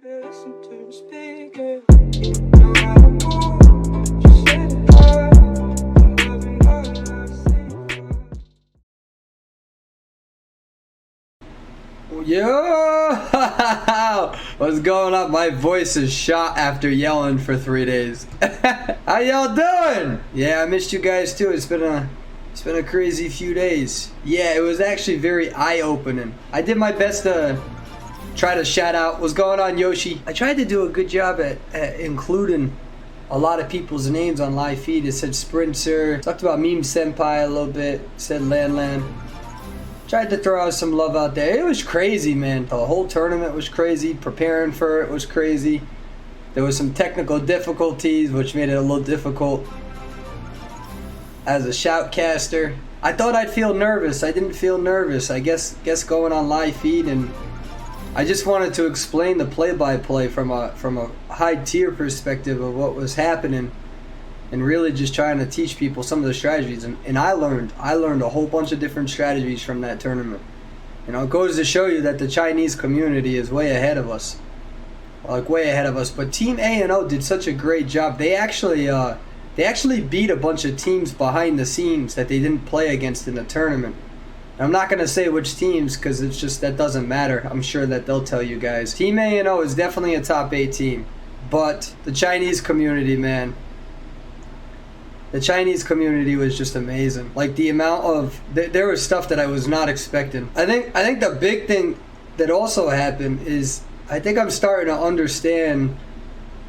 Yo! What's going on? My voice is shot after yelling for 3 days. How y'all doing? Yeah, I missed you guys too. It's been a crazy few days. Yeah, it was actually very eye-opening. I did my best to try to shout out what's going on, Yoshi. I tried to do a good job at including a lot of people's names on live feed. It said Sprinter, talked about Meme Senpai a little bit, said Lan. Tried to throw out some love out there. It was crazy, man. The whole tournament was crazy. Preparing for it was crazy. There was some technical difficulties, which made it a little difficult as a shoutcaster. I thought I'd feel nervous. I didn't feel nervous. I guess going on live feed, and I just wanted to explain the play-by-play from a high tier perspective of what was happening, and really just trying to teach people some of the strategies. And I learned a whole bunch of different strategies from that tournament. You know, it goes to show you that the Chinese community is way ahead of us. Like, way ahead of us. But Team A&O did such a great job. They actually beat a bunch of teams behind the scenes that they didn't play against in the tournament. And I'm not going to say which teams, because it's just, that doesn't matter. I'm sure that they'll tell you guys. Team A&O is definitely a top 8 team. But the Chinese community, man, the Chinese community was just amazing. Like, the amount of there was stuff that I was not expecting. I think the big thing that also happened is I think I'm starting to understand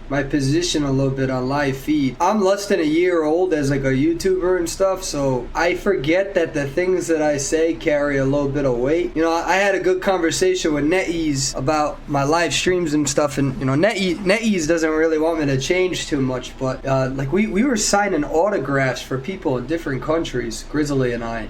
my position a little bit on live feed. I'm less than a year old as like a YouTuber and stuff, so I forget that the things that I say carry a little bit of weight. You know, I had a good conversation with NetEase about my live streams and stuff, and you know, NetEase doesn't really want me to change too much, but like we were signing autographs for people in different countries, Grizzly and I,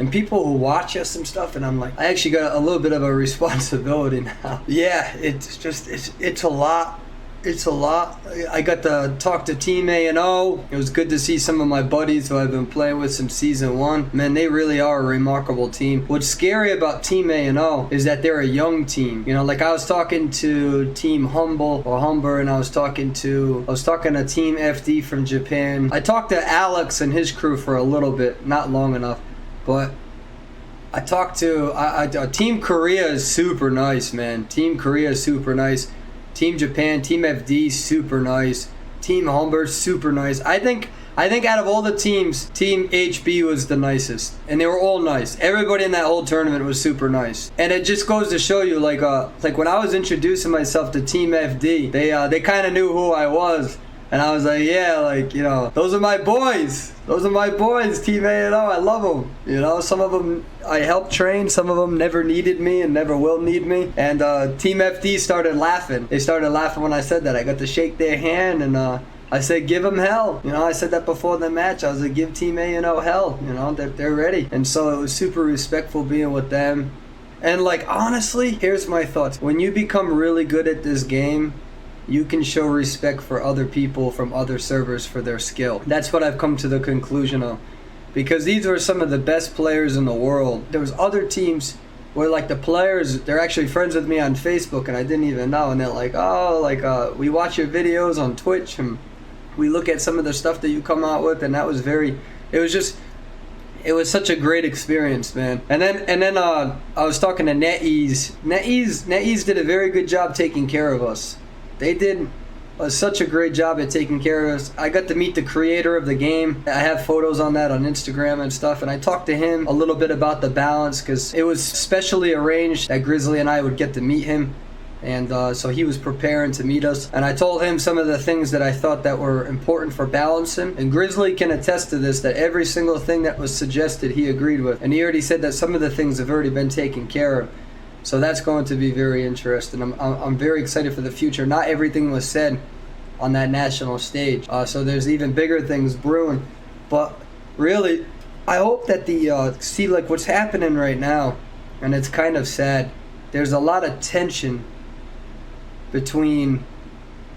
and people who watch us and stuff, and I'm like, I actually got a little bit of a responsibility now. Yeah, it's a lot. It's a lot. I got to talk to Team A&O. It was good to see some of my buddies who I've been playing with since Season 1. Man, they really are a remarkable team. What's scary about Team A&O is that they're a young team. You know, like I was talking to Team Humber, and I was talking to Team FD from Japan. I talked to Alex and his crew for a little bit, not long enough, but I talked to Team Korea is super nice, man. Team Korea is super nice. Team Japan, Team FD, super nice. Team Humber, super nice. I think out of all the teams, Team HB was the nicest, and they were all nice. Everybody in that whole tournament was super nice, and it just goes to show you, like when I was introducing myself to Team FD, they kind of knew who I was, and I was like, yeah, like, you know, those are my boys. Those are my boys, Team A&O. I love them. You know, some of them I helped train. Some of them never needed me and never will need me. And Team FD started laughing. They started laughing when I said that. I got to shake their hand, and I said, give them hell. You know, I said that before the match. I was like, give Team A&O hell. You know, they're ready. And so it was super respectful being with them. And like, honestly, here's my thoughts. When you become really good at this game, you can show respect for other people from other servers for their skill. That's what I've come to the conclusion of. Because these were some of the best players in the world. There was other teams where, like, the players, they're actually friends with me on Facebook, and I didn't even know. And they're like, oh, like, we watch your videos on Twitch, and we look at some of the stuff that you come out with, and that was it was such a great experience, man. And then I was talking to NetEase. NetEase did a very good job taking care of us. They did such a great job at taking care of us. I got to meet the creator of the game. I have photos on that on Instagram and stuff, and I talked to him a little bit about the balance, because it was specially arranged that Grizzly and I would get to meet him, and so he was preparing to meet us, and I told him some of the things that I thought that were important for balancing, and Grizzly can attest to this, that every single thing that was suggested he agreed with, and he already said that some of the things have already been taken care of. So that's going to be very interesting. I'm very excited for the future. Not everything was said on that national stage, so there's even bigger things brewing. But really, I hope that see, like, what's happening right now, and it's kind of sad. There's a lot of tension between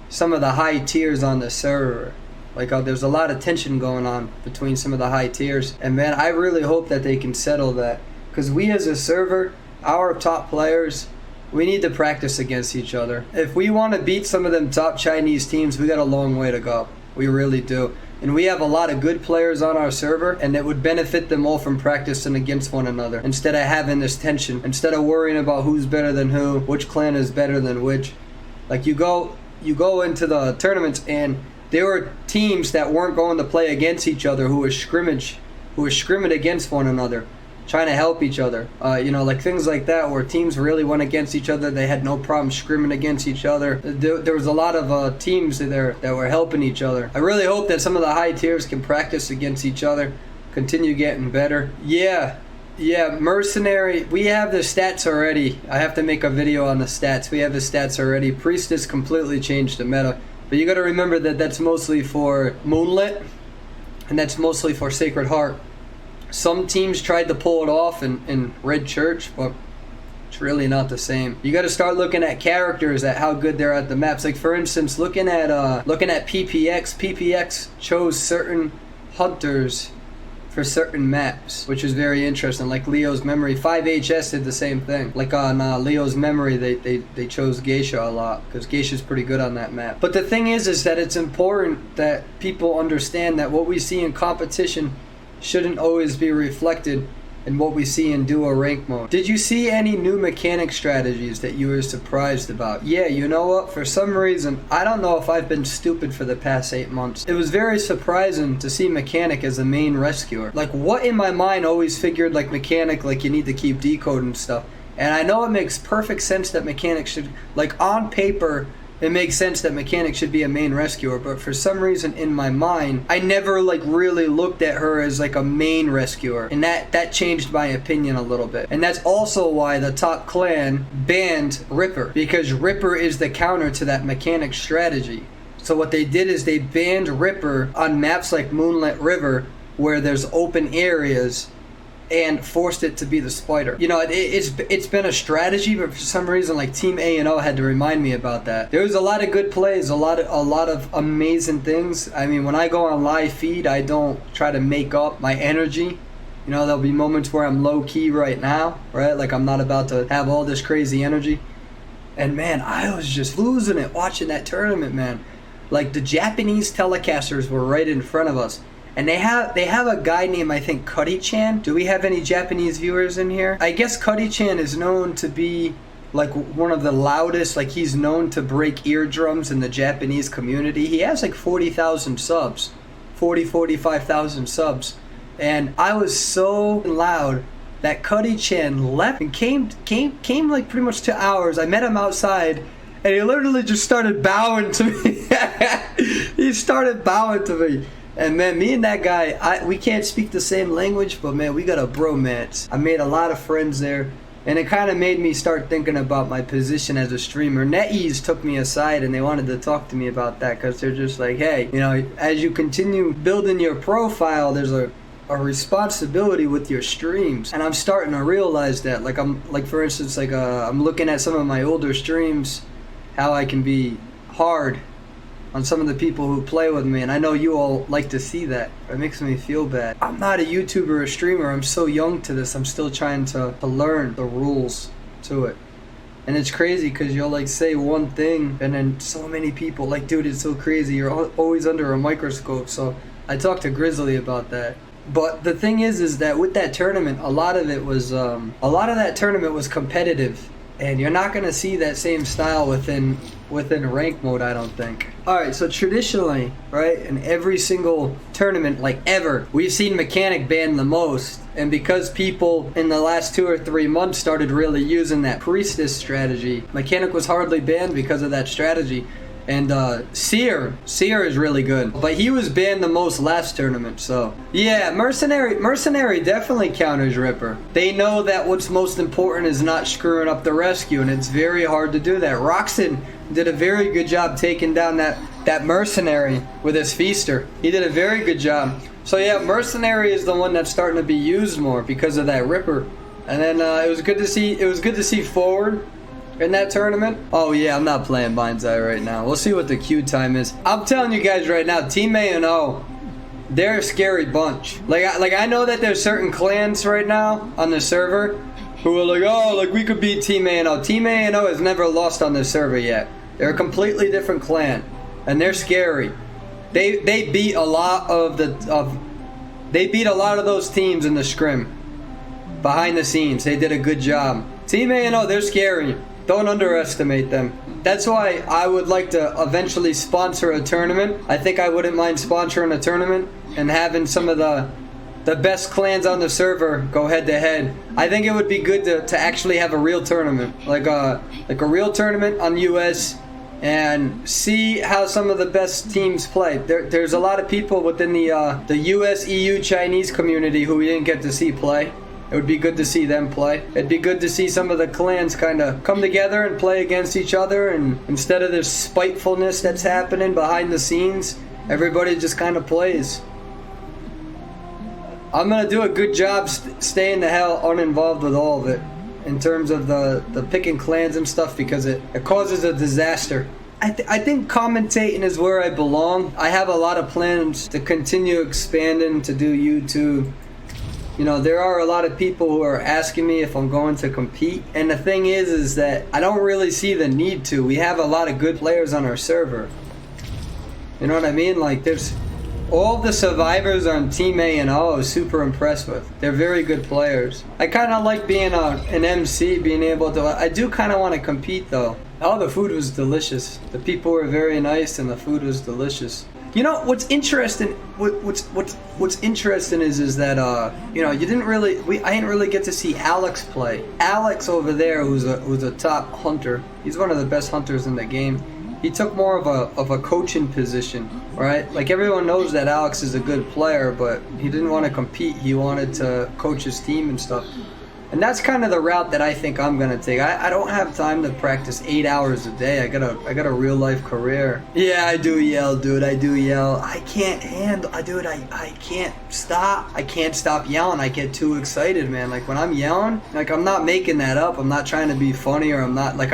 some of the high tiers on the server. Like, there's a lot of tension going on between some of the high tiers, and man, I really hope that they can settle that, because we as a server, our top players, We need to practice against each other. If we want to beat some of them top Chinese teams, we got a long way to go. We really do. And we have a lot of good players on our server, and it would benefit them all from practicing against one another instead of having this tension, instead of worrying about who's better than who, which clan is better than which. Like, you go into the tournaments, and there were teams that weren't going to play against each other who were scrimming against one another, trying to help each other. Like things like that, where teams really went against each other. They had no problem scrimming against each other. There was a lot of teams there that were helping each other. I really hope that some of the high tiers can practice against each other, continue getting better. Yeah, Mercenary, we have the stats already. I have to make a video on the stats. We have the stats already. Priestess completely changed the meta. But you got to remember that that's mostly for Moonlit, and that's mostly for Sacred Heart. Some teams tried to pull it off in Red Church, but it's really not the same. You got to start looking at characters, at how good they're at the maps. Like, for instance, looking at PPX. PPX chose certain hunters for certain maps, which is very interesting. Like Leo's Memory, 5HS did the same thing. Like on Leo's Memory, they chose Geisha a lot because Geisha's pretty good on that map. But the thing is that it's important that people understand that what we see in competition shouldn't always be reflected in what we see in duo rank mode. Did you see any new mechanic strategies that you were surprised about? Yeah, you know what? For some reason, I don't know if I've been stupid for the past 8 months. It was very surprising to see mechanic as the main rescuer. Like, what in my mind always figured like mechanic, like you need to keep decoding stuff. And I know it makes perfect sense that mechanic should, like on paper, it makes sense that mechanic should be a main rescuer, but for some reason in my mind, I never like really looked at her as like a main rescuer, and that changed my opinion a little bit. And that's also why the top clan banned Ripper, because Ripper is the counter to that mechanic strategy. So what they did is they banned Ripper on maps like Moonlit River, where there's open areas, and forced it to be the spider. You know, it's been a strategy, but for some reason, like Team A&O had to remind me about that. There was a lot of good plays, a lot of amazing things. I mean, when I go on live feed, I don't try to make up my energy. You know, there'll be moments where I'm low key right now, right? Like I'm not about to have all this crazy energy. And man, I was just losing it watching that tournament, man. Like the Japanese telecasters were right in front of us. And they have a guy named, I think, Cuddy-chan. Do we have any Japanese viewers in here? I guess Cuddy-chan is known to be like one of the loudest, like he's known to break eardrums in the Japanese community. He has like 40,000 subs, 45,000 subs. And I was so loud that Cuddy-chan left and came like pretty much to ours. I met him outside and he literally just started bowing to me. He started bowing to me. And man, me and that guy, we can't speak the same language, but man, we got a bromance. I made a lot of friends there, and it kind of made me start thinking about my position as a streamer. NetEase took me aside and they wanted to talk to me about that, because they're just like, hey, you know, as you continue building your profile, there's a responsibility with your streams. And I'm starting to realize that. Like, for instance, like I'm looking at some of my older streams, how I can be hard on some of the people who play with me, and I know you all like to see that. It makes me feel bad. I'm not a YouTuber or a streamer. I'm so young to this. I'm still trying to learn the rules to it. And it's crazy because you'll like say one thing and then so many people like, dude, it's so crazy. You're always under a microscope. So I talked to Grizzly about that. But the thing is that with that tournament, a lot of that tournament was competitive. And you're not going to see that same style within rank mode, I don't think. Alright, so traditionally, right, in every single tournament, like ever, we've seen mechanic banned the most. And because people in the last 2 or 3 months started really using that priestess strategy, mechanic was hardly banned because of that strategy. And Seer is really good, but he was banned the most last tournament. So yeah, Mercenary definitely counters Ripper. They know that what's most important is not screwing up the rescue, and it's very hard to do that. Roxon did a very good job taking down that Mercenary with his Feaster. He did a very good job. So yeah, Mercenary is the one that's starting to be used more because of that Ripper. And then it was good to see Forward in that tournament. Oh yeah, I'm not playing Mind's Eye right now. We'll see what the queue time is. I'm telling you guys right now, Team A&O, they're a scary bunch. Like I know that there's certain clans right now on the server who are like, oh, like we could beat Team A&O. Team A&O has never lost on this server yet. They're a completely different clan, and they're scary. They beat a lot of they beat a lot of those teams in the scrim. Behind the scenes, they did a good job. Team A&O, they're scary. Don't underestimate them. That's why I would like to eventually sponsor a tournament. I think I wouldn't mind sponsoring a tournament and having some of the best clans on the server go head to head. I think it would be good to actually have a real tournament, like a real tournament on US, and see how some of the best teams play. There's a lot of people within the US, EU, Chinese community who we didn't get to see play. It would be good to see them play. It'd be good to see some of the clans kind of come together and play against each other, and instead of this spitefulness that's happening behind the scenes, everybody just kind of plays. I'm gonna do a good job staying the hell uninvolved with all of it in terms of the picking clans and stuff, because it causes a disaster. I think commentating is where I belong. I have a lot of plans to continue expanding, to do YouTube. You know, there are a lot of people who are asking me if I'm going to compete, and the thing is that I don't really see the need to. We have a lot of good players on our server. You know what I mean? Like, there's all the survivors on Team A&O I was super impressed with. They're very good players. I kind of like being an MC, being able to. I do kind of want to compete though. Oh, the food was delicious. The people were very nice, and the food was delicious. You know what's interesting? What's interesting is that you know, you didn't really I didn't really get to see Alex play. Alex over there, who's a top hunter. He's one of the best hunters in the game. He took more of a coaching position, right? Like, everyone knows that Alex is a good player, but he didn't want to compete. He wanted to coach his team and stuff. And that's kind of the route that I think I'm gonna take. I don't have time to practice 8 hours a day. I got a real life career. Yeah, I do yell, dude. I do yell. I can't handle. Dude, I can't stop. I can't stop yelling. I get too excited, man. Like, when I'm yelling, like, I'm not making that up. I'm not trying to be funny, or I'm not like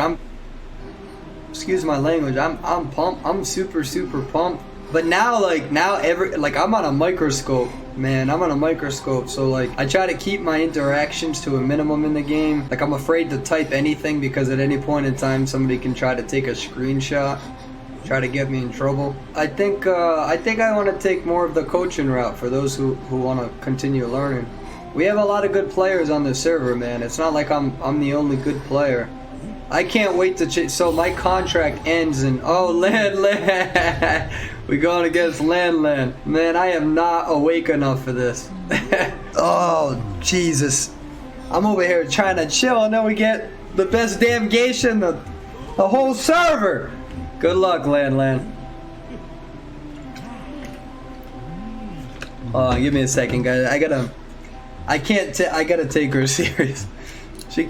excuse my language. I'm pumped. I'm super pumped. But now I'm on a microscope, man. I'm on a microscope, so like I try to keep my interactions to a minimum in the game. Like, I'm afraid to type anything, because at any point in time somebody can try to take a screenshot, try to get me in trouble. I think I want to take more of the coaching route for those who want to continue learning. We have a lot of good players on the server, man. It's not like I'm the only good player. I can't wait to so my contract ends in Land. We going against Land. Man, I am not awake enough for this. Oh, Jesus. I'm over here trying to chill, and then we get the best damn geisha in the whole server. Good luck, Land. Oh, give me a second, guys. I gotta take her serious. She